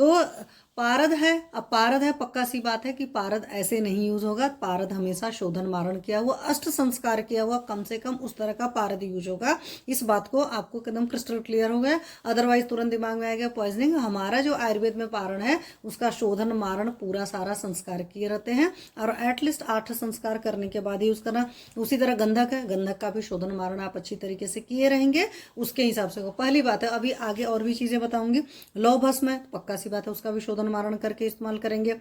तो पारद है, अब पारद है, पक्का सी बात है कि पारद ऐसे नहीं यूज होगा। पारद हमेशा शोधन मारण किया हुआ, अष्ट संस्कार किया हुआ, कम से कम उस तरह का पारद यूज होगा। इस बात को आपको एकदम क्रिस्टल क्लियर हो गया, अदरवाइज तुरंत दिमाग में आएगा पॉइजनिंग। हमारा जो आयुर्वेद में पारण है उसका शोधन मारण पूरा सारा संस्कार किए रहते हैं, और एटलीस्ट 8 संस्कार करने के बाद ही उसका ना। उसी तरह गंधक है, गंधक का भी शोधन मारण आप अच्छी तरीके से किए रहेंगे, उसके हिसाब से। पहली बात है, अभी आगे और भी चीजें बताऊंगी। लौह भस्म है, पक्का सी बात है उसका भी शोधन मारण करके इस्तेमाल करेंगे।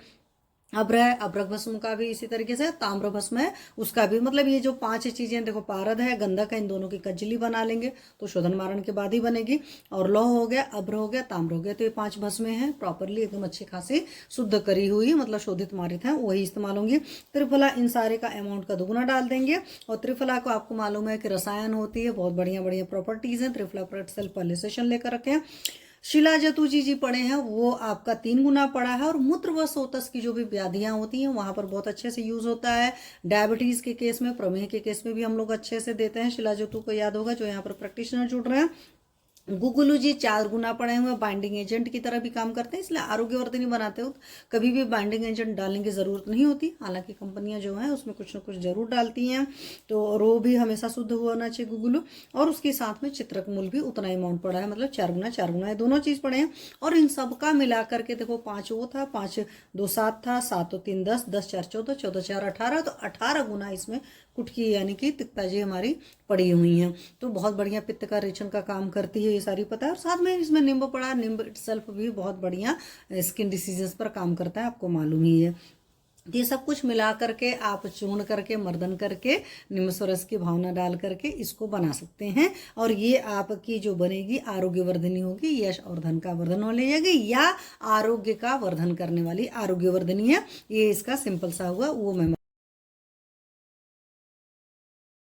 अभ्र है, अभ्रक भस्म का भी इसी तरीके से। ताम्र भस्म है, उसका भी। मतलब ये जो 5 चीजें देखो, पारद है, गंधक है, इन दोनों की कज्जली बना लेंगे तो शोधन मारण के बाद ही बनेगी। और लौह हो गया, अभ्र हो गया, ताम्र हो गया, तो ये 5 भस्में हैं प्रॉपरली एकदम अच्छी खासी शुद्ध करी हुई, मतलब शोधित मारित है, वही इस्तेमाल होंगी। त्रिफला इन सारे का अमाउंट का दुगुना डाल देंगे। और त्रिफला को आपको मालूम है कि रसायन होती है, बहुत बढ़िया बढ़िया प्रॉपर्टीज है त्रिफला पर, सेल्फ पहले सेशन लेकर रखे हैं। शिला जतुजी जी पढ़े हैं, वो आपका 3 गुना पड़ा है। और मूत्र व सोतस की जो भी व्याधियां होती हैं वहां पर बहुत अच्छे से यूज होता है। डायबिटीज के केस में, प्रमेह के केस में भी हम लोग अच्छे से देते हैं। शिला जतु को याद होगा जो यहाँ पर प्रैक्टिशनर जुड़ रहे हैं। गुगुलू जी 4 गुना पड़े हुए, बाइंडिंग एजेंट की तरह भी काम करते हैं, इसलिए आरोग्यवर्धिनी बनाते हो कभी भी बाइंडिंग एजेंट डालने की जरूरत नहीं होती। हालांकि कंपनियां जो हैं उसमें कुछ ना कुछ जरूर डालती हैं, तो रो भी हमेशा शुद्ध होना चाहिए गुगुलू। और उसके साथ में चित्रक मूल भी उतना अमाउंट पड़ा है, मतलब 4 गुना ये दोनों चीज पड़े हैं। और इन सबका मिला करके देखो, 5 वो था, 5 2 7 था, 7 2 3 10, 10 4 14, 14 4 18, तो 18 गुना इसमें कुटकी यानी कि तिक्ताजी हमारी पड़ी हुई हैं। तो बहुत बढ़िया पित्त का रेचन का काम करती है, ये सारी पता है। और साथ में इसमें नींबू पड़ा, नींबू इटसेल्फ भी बहुत बढ़िया स्किन डिसीजेस पर काम करता है, आपको मालूम ही है। ये सब कुछ मिला करके आप चूर्ण करके, मर्दन करके, निम्बस्वरस की भावना डाल करके इसको बना सकते हैं। और ये आपकी जो बनेगी आरोग्यवर्धनी होगी, यश और धन का वर्धन हो जाएगी, या आरोग्य का वर्धन करने वाली आरोग्यवर्धनी है। ये इसका सिंपल सा हुआ, वो मैं